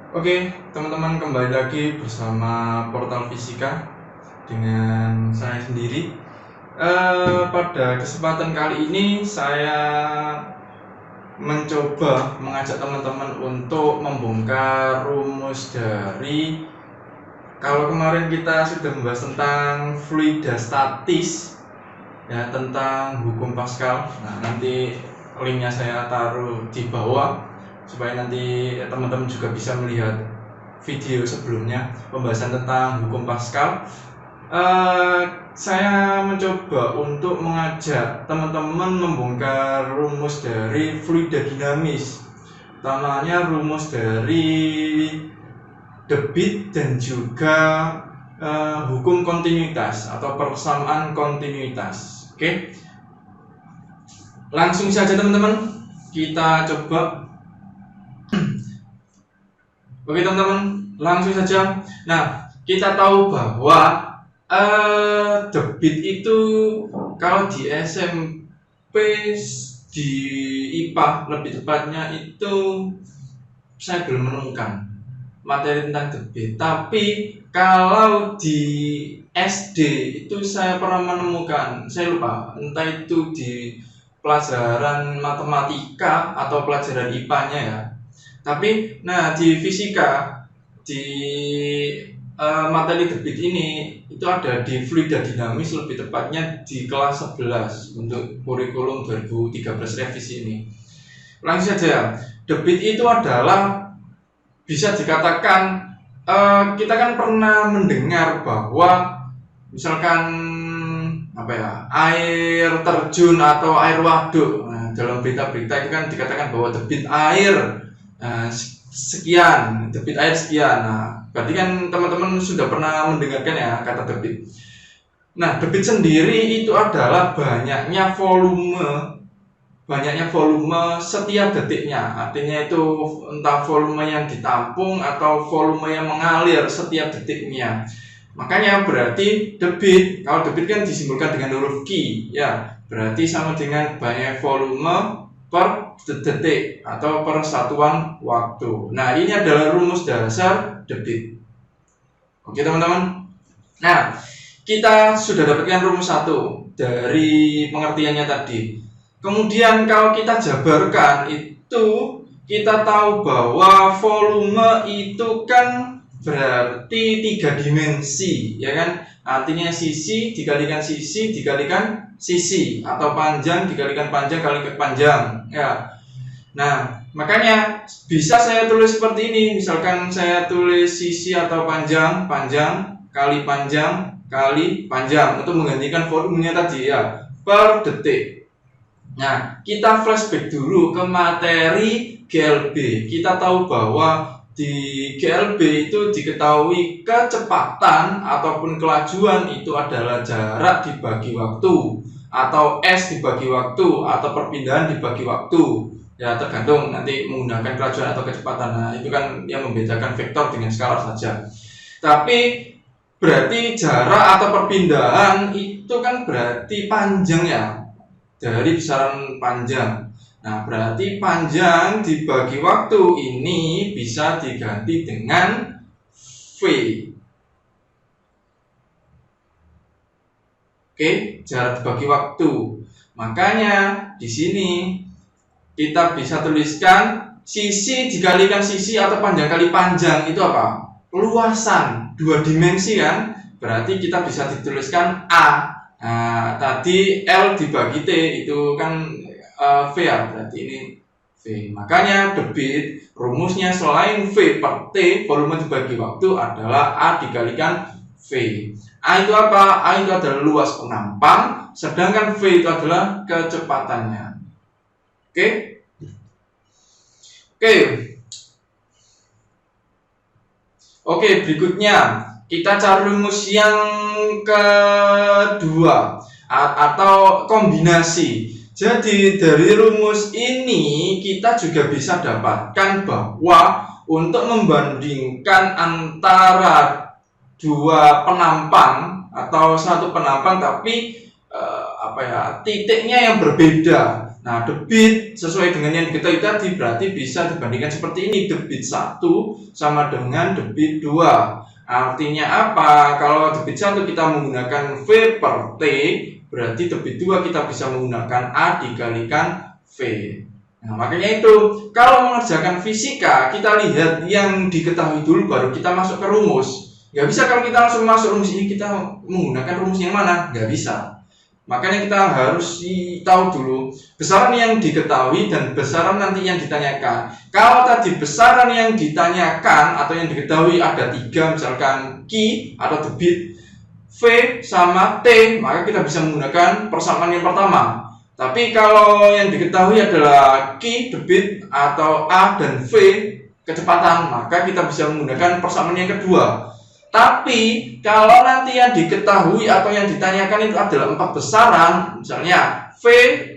Oke, teman-teman, kembali lagi bersama Portal Fisika dengan saya sendiri. Pada kesempatan kali ini saya mencoba mengajak teman-teman untuk membongkar rumus dari, kalau kemarin kita sudah membahas tentang fluida statis, ya, tentang hukum Pascal. Nah, nanti linknya saya taruh di bawah supaya nanti teman-teman juga bisa melihat video sebelumnya pembahasan tentang hukum Pascal. Saya mencoba untuk mengajak teman-teman membongkar rumus dari fluida dinamis, utamanya rumus dari debit dan juga hukum kontinuitas atau persamaan kontinuitas. Oke, langsung saja teman-teman, kita coba. Oke teman-teman, langsung saja. Nah, kita tahu bahwa debit itu kalau di SMP, di IPA lebih tepatnya, itu saya belum menemukan materi tentang debit. Tapi kalau di SD itu saya pernah menemukan, saya lupa, entah itu di pelajaran matematika atau pelajaran IPA-nya ya. Tapi nah di fisika, di materi debit ini itu ada di fluida dinamis, lebih tepatnya di kelas 11 untuk kurikulum 2013 revisi ini. Langsung saja, debit itu adalah, bisa dikatakan, kita kan pernah mendengar bahwa misalkan air terjun atau air waduk. Nah, dalam berita-berita itu kan dikatakan bahwa debit air sekian, debit air sekian. Nah, berarti kan teman-teman sudah pernah mendengarkan ya kata debit. Nah, debit sendiri itu adalah banyaknya volume setiap detiknya. Artinya itu entah volume yang ditampung atau volume yang mengalir setiap detiknya. Makanya berarti debit, kalau debit kan disimbolkan dengan huruf Q, ya, berarti sama dengan banyak volume per detik atau per satuan waktu. Nah, ini adalah rumus dasar debit. Oke teman-teman. Nah, kita sudah dapatkan rumus 1 dari pengertiannya tadi. Kemudian kalau kita jabarkan itu, kita tahu bahwa volume itu kan berarti 3 dimensi, ya kan? Artinya sisi dikalikan sisi dikalikan sisi, atau panjang dikalikan panjang kali panjang, ya. Nah, makanya bisa saya tulis seperti ini. Misalkan saya tulis sisi atau panjang kali panjang untuk menggantikan volumenya tadi ya, per detik. Nah, kita flashback dulu ke materi GLB. Kita tahu bahwa di GLB itu diketahui kecepatan ataupun kelajuan itu adalah jarak dibagi waktu, atau S dibagi waktu, atau perpindahan dibagi waktu. Ya, tergantung nanti menggunakan kelajuan atau kecepatan. Nah, itu kan yang membedakan vektor dengan skalar saja. Tapi berarti jarak atau perpindahan itu kan berarti panjang ya, dari besaran panjang. Nah, berarti panjang dibagi waktu ini bisa diganti dengan V. Oke, jarak dibagi waktu. Makanya di sini kita bisa tuliskan sisi dikalikan sisi atau panjang kali panjang itu apa? Luasan 2 dimensi kan? Berarti kita bisa dituliskan A. Nah, tadi L dibagi T itu kan V ya, berarti ini V. Makanya debit rumusnya selain V per T, volume dibagi waktu, adalah A dikalikan V. A itu apa? A itu adalah luas penampang, sedangkan V itu adalah kecepatannya. Oke? Oke, berikutnya kita cari rumus yang kedua atau kombinasi. Jadi dari rumus ini kita juga bisa dapatkan bahwa untuk membandingkan antara dua penampang atau satu penampang tapi titiknya yang berbeda. Nah, debit sesuai dengan yang diketahui tadi berarti bisa dibandingkan seperti ini. Debit 1 sama dengan debit 2. Artinya apa? Kalau debit 1 kita menggunakan V per T, berarti debit 2 kita bisa menggunakan A dikalikan V. Nah, makanya itu kalau mengerjakan fisika, kita lihat yang diketahui dulu baru kita masuk ke rumus. Nggak bisa kalau kita langsung masuk rumus ini kita menggunakan rumus yang mana? Nggak bisa. Makanya kita harus tahu dulu besaran yang diketahui dan besaran nanti yang ditanyakan. Kalau tadi besaran yang ditanyakan atau yang diketahui ada 3, misalkan Q atau debit, V sama T, maka kita bisa menggunakan persamaan yang pertama. Tapi kalau yang diketahui adalah Q debit atau A dan V kecepatan, maka kita bisa menggunakan persamaan yang kedua. Tapi kalau nanti yang diketahui atau yang ditanyakan itu adalah 4 besaran, misalnya V,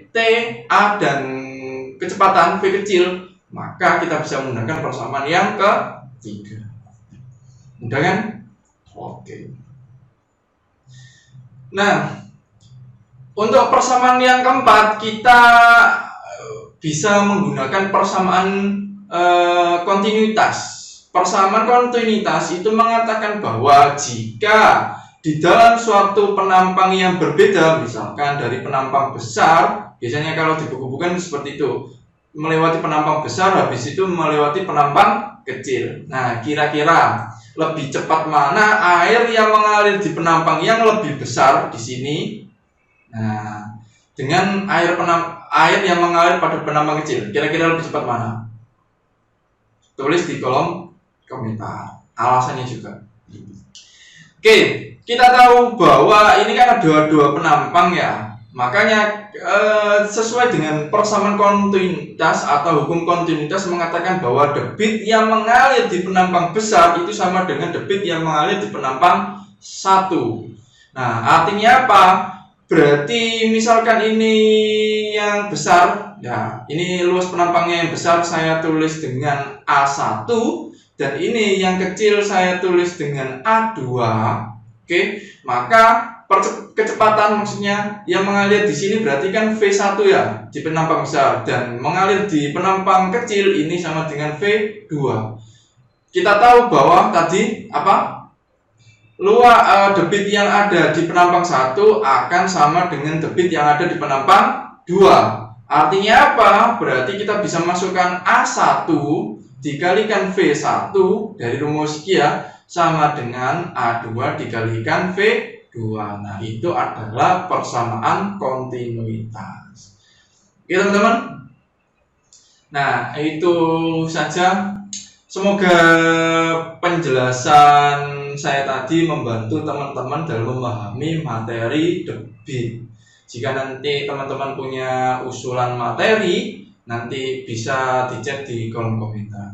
T, A dan kecepatan V kecil, maka kita bisa menggunakan persamaan yang ketiga. Mudah kan? Oke. Nah, untuk persamaan yang keempat kita bisa menggunakan persamaan kontinuitas. Persamaan kontinuitas itu mengatakan bahwa jika di dalam suatu penampang yang berbeda, misalkan dari penampang besar, biasanya kalau di buku-buku kan seperti itu, melewati penampang besar, habis itu melewati penampang kecil. Nah, kira-kira lebih cepat mana air yang mengalir di penampang yang lebih besar di sini? Nah, dengan air yang mengalir pada penampang kecil, kira-kira lebih cepat mana? Tulis di kolom komentar alasannya juga. Oke, kita tahu bahwa ini kan ada dua penampang ya, makanya sesuai dengan persamaan kontinuitas atau hukum kontinuitas mengatakan bahwa debit yang mengalir di penampang besar itu sama dengan debit yang mengalir di penampang 1. Nah, artinya apa? Berarti misalkan ini yang besar, ya ini luas penampangnya yang besar saya tulis dengan A1. Dan ini yang kecil saya tulis dengan A2. Oke, maka kecepatan maksudnya yang mengalir di sini berarti kan V1 ya di penampang besar, dan mengalir di penampang kecil ini sama dengan V2. Kita tahu bahwa tadi apa? Debit yang ada di penampang 1 akan sama dengan debit yang ada di penampang 2. Artinya apa? Berarti kita bisa masukkan A1 dikalikan V1 dari rumus Kia sama dengan A2 dikalikan V2. Nah, itu adalah persamaan kontinuitas. Oke, teman-teman. Nah, itu saja. Semoga penjelasan saya tadi membantu teman-teman dalam memahami materi debit. Jika nanti teman-teman punya usulan materi, nanti bisa dicek di kolom komentar.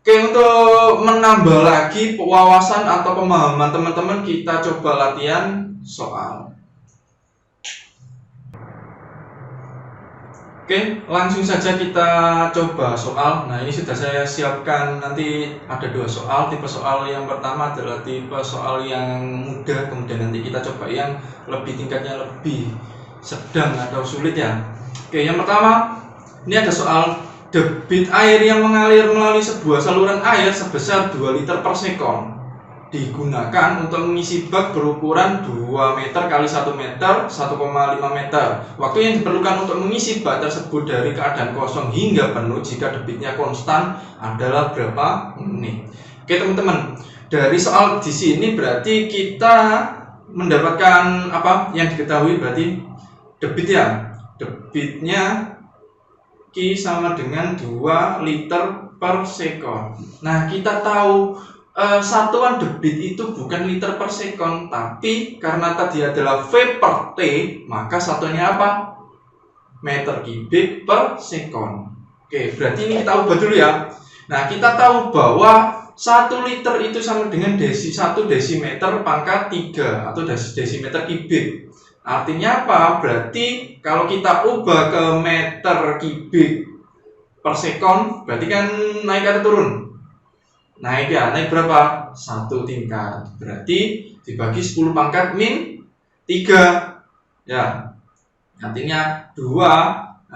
Oke, untuk menambah lagi wawasan atau pemahaman teman-teman, kita coba latihan soal. Oke, langsung saja kita coba soal. Nah, ini sudah saya siapkan, nanti ada 2 soal. Tipe soal yang pertama adalah tipe soal yang mudah, kemudian nanti kita coba yang lebih tingkatnya lebih sedang atau sulit ya. Oke, yang pertama, ini ada soal debit air yang mengalir melalui sebuah saluran air sebesar 2 liter per sekon digunakan untuk mengisi bak berukuran 2 meter kali 1 meter 1,5 meter. Waktu yang diperlukan untuk mengisi bak tersebut dari keadaan kosong hingga penuh jika debitnya konstan adalah berapa menit. Oke, teman-teman, dari soal di sini berarti kita mendapatkan apa yang diketahui, berarti debit ya. Debitnya Q sama dengan 2 liter per sekon. Nah, kita tahu satuan debit itu bukan liter per sekon, tapi karena tadi adalah V per T, maka satuannya apa? Meter kubik per sekon. Oke, berarti ini kita ubah dulu ya. Nah, kita tahu bahwa 1 liter itu sama dengan 1 desimeter pangkat 3 atau desimeter kubik. Artinya apa? Berarti kalau kita ubah ke meter kubik per sekon, berarti kan naik atau turun? Naik ya, naik berapa? 1 tingkat. Berarti dibagi 10 pangkat min 3. Ya. Artinya 2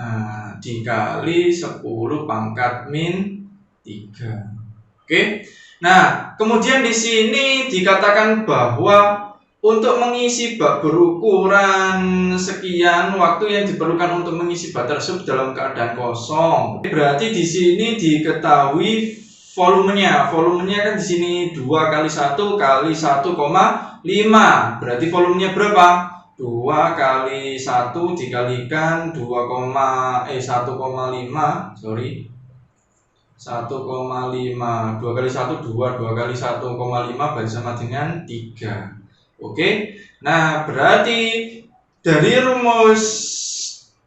dikali 10 pangkat min 3. Oke. Nah, kemudian di sini dikatakan bahwa untuk mengisi bak berukuran sekian, waktu yang diperlukan untuk mengisi bak tersebut dalam keadaan kosong. Berarti di sini diketahui volumenya. Volumenya kan di sini 2 kali 1 kali 1,5. Berarti volumenya berapa? 2 kali 1 dikalikan 1,5 sorry 1,5 2 kali 1 2 2 kali 1,5 berarti sama dengan 3. Oke. Nah, berarti dari rumus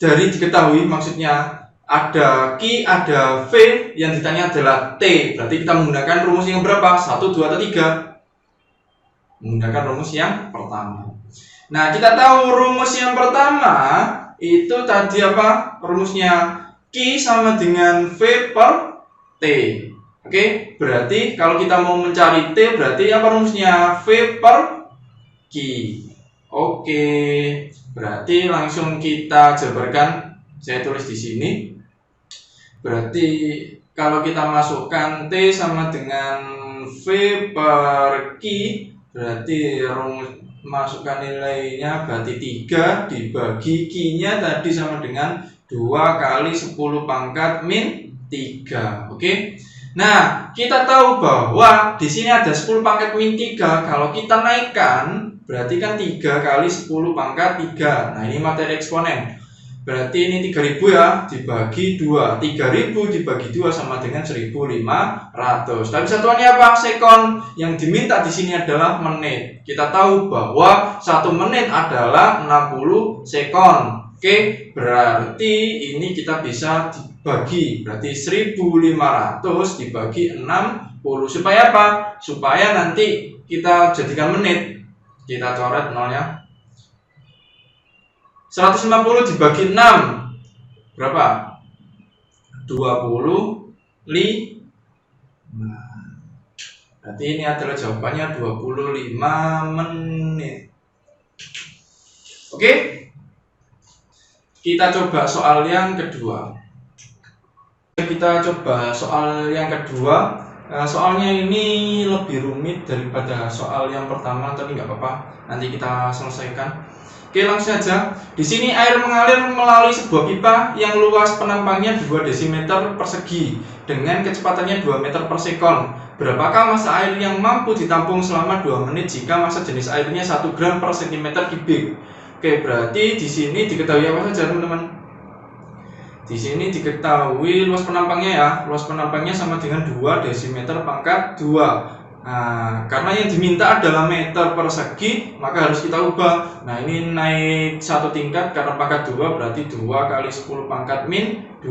dari diketahui maksudnya ada Q, ada V, yang ditanya adalah T. Berarti kita menggunakan rumus yang berapa? 1, 2, atau 3? Menggunakan rumus yang pertama. Nah, kita tahu rumus yang pertama itu tadi apa? Rumusnya Q sama dengan V per T. Oke, berarti kalau kita mau mencari T berarti apa rumusnya? V per Q. Oke, berarti langsung kita jabarkan. Saya tulis di sini. Berarti kalau kita masukkan T sama dengan V per Q, berarti masukkan nilainya berarti 3 dibagi Q-nya tadi sama dengan 2 kali 10 pangkat min 3. Oke. Nah, kita tahu bahwa di sini ada 10 pangkat min 3. Kalau kita naikkan, berarti kan 3 kali 10 pangkat 3. Nah, ini materi eksponen. Berarti ini 3000 ya, dibagi 2. 3000 dibagi 2 sama dengan 1500. Tapi satuannya apa? Sekon. Yang diminta di sini adalah menit. Kita tahu bahwa 1 menit adalah 60 sekon. Oke, berarti ini kita bisa dibagi. Berarti 1500 dibagi 60. Supaya apa? Supaya nanti kita jadikan menit. Kita coret nolnya. 150 dibagi 6 berapa? 25. Nah, berarti ini adalah jawabannya 25 menit. Oke. Kita coba soal yang kedua. Kita coba soal yang kedua. Soalnya ini lebih rumit daripada soal yang pertama, tapi nggak apa-apa. Nanti kita selesaikan. Oke, langsung saja. Di sini air mengalir melalui sebuah pipa yang luas penampangnya 2 desimeter persegi dengan kecepatannya 2 meter per sekon. Berapakah massa air yang mampu ditampung selama 2 menit jika massa jenis airnya 1 gram per cm kubik? Oke, berarti di sini diketahui apa saja, teman-teman? Di sini diketahui luas penampangnya ya. Luas penampangnya sama dengan 2 desimeter pangkat 2. Nah, karena yang diminta adalah meter persegi, maka harus kita ubah. Nah, ini naik 1 tingkat karena pangkat 2 berarti 2 kali 10 pangkat min 2.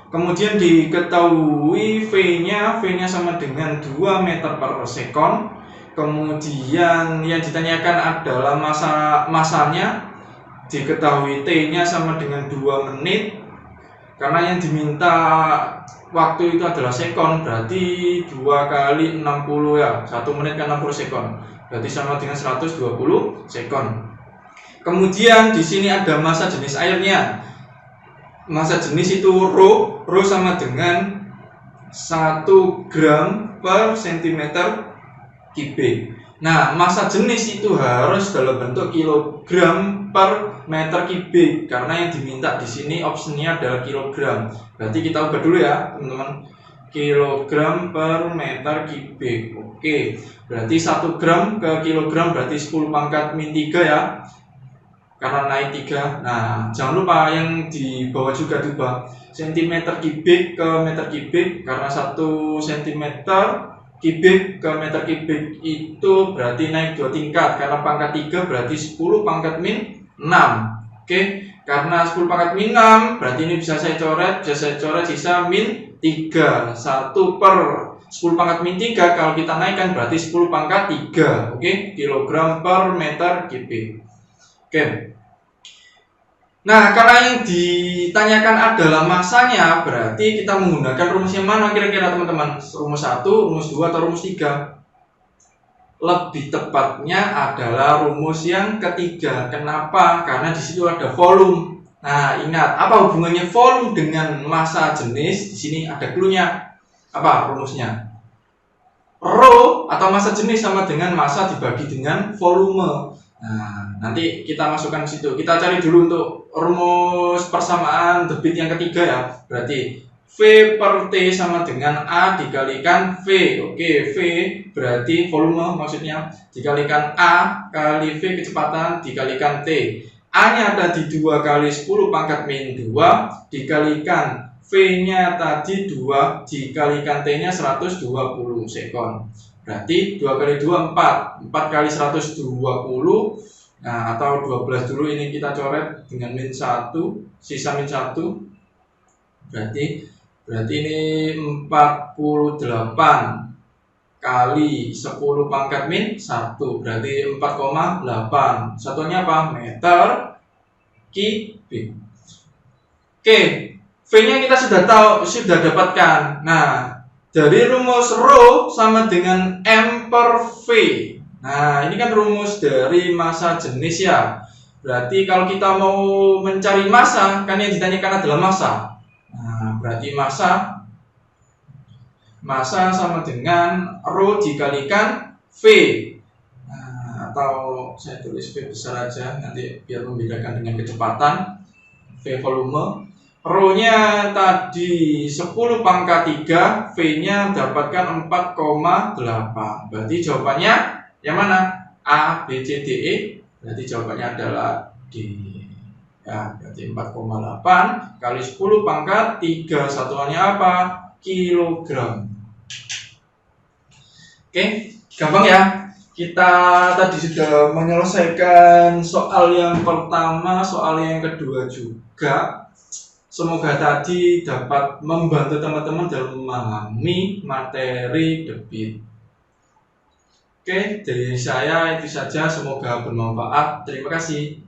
Kemudian diketahui V-nya sama dengan 2 meter per sekon. Kemudian yang ditanyakan adalah masanya. Diketahui T-nya sama dengan 2 menit. Karena yang diminta waktu itu adalah sekon, berarti 2 kali 60 ya. 1 menit kan 60 sekon. Berarti sama dengan 120 sekon. Kemudian di sini ada massa jenis airnya. Massa jenis itu rho sama dengan 1 gram per cm kubik. Nah, massa jenis itu harus dalam bentuk kilogram per meter kubik karena yang diminta di sini opsinya adalah kilogram. Berarti kita ubah dulu ya, teman-teman. Kilogram per meter kubik. Oke. Berarti 1 gram ke kilogram berarti 10 pangkat min 3 ya. Karena naik 3. Nah, jangan lupa yang di bawah juga diubah. Centimeter kubik ke meter kubik karena 1 cm kubik ke meter kubik itu berarti naik 2 tingkat karena pangkat 3 berarti 10 pangkat min 6. Oke, karena 10 pangkat min 6 berarti ini bisa saya coret sisa min 3. 1 per 10 pangkat min 3 kalau kita naikkan berarti 10 pangkat 3. Oke, kilogram per meter kubik. Oke. Nah, karena yang ditanyakan adalah massanya, berarti kita menggunakan rumus yang mana kira-kira teman-teman? Rumus 1, rumus 2, atau rumus 3? Lebih tepatnya adalah rumus yang ketiga. Kenapa? Karena di situ ada volume. Nah, ingat apa hubungannya volume dengan massa jenis? Di sini ada clue-nya. Apa rumusnya? Rho atau massa jenis sama dengan massa dibagi dengan volume. Nah, nanti kita masukkan ke situ. Kita cari dulu untuk rumus persamaan debit yang ketiga ya. Berarti V per T sama dengan A dikalikan V. Oke, V berarti volume maksudnya. Dikalikan A kali V kecepatan dikalikan T. A-nya ada di 2 kali 10 pangkat min 2 dikalikan V-nya tadi 2 dikalikan T-nya 120 sekon. Berarti 2 kali 2 4. 4 kali 120. Nah, atau 12 dulu ini kita coret dengan min 1, sisa min 1. Berarti ini 48 kali 10 pangkat min 1 berarti 4,8. Satunya apa? Meter kubik. Oke, V-nya kita sudah dapatkan. Nah, dari rumus Rho sama dengan M per V. Nah, ini kan rumus dari massa jenis ya. Berarti kalau kita mau mencari massa, kan yang ditanyakan adalah massa. Nah, berarti massa sama dengan Rho dikalikan V. Nah, atau saya tulis V besar aja nanti biar membedakan dengan kecepatan. V volume. Rho-nya tadi 10 pangkat 3, V-nya dapatkan 4,8. Berarti jawabannya yang mana? A, B, C, D, E. Berarti jawabannya adalah D. Ya, berarti 4,8 kali 10 pangkat 3. Satuannya apa? Kilogram. Oke, gampang ya. Kita tadi sudah menyelesaikan soal yang pertama, soal yang kedua juga. Semoga tadi dapat membantu teman-teman dalam memahami materi debit. Oke, dari saya itu saja. Semoga bermanfaat. Terima kasih.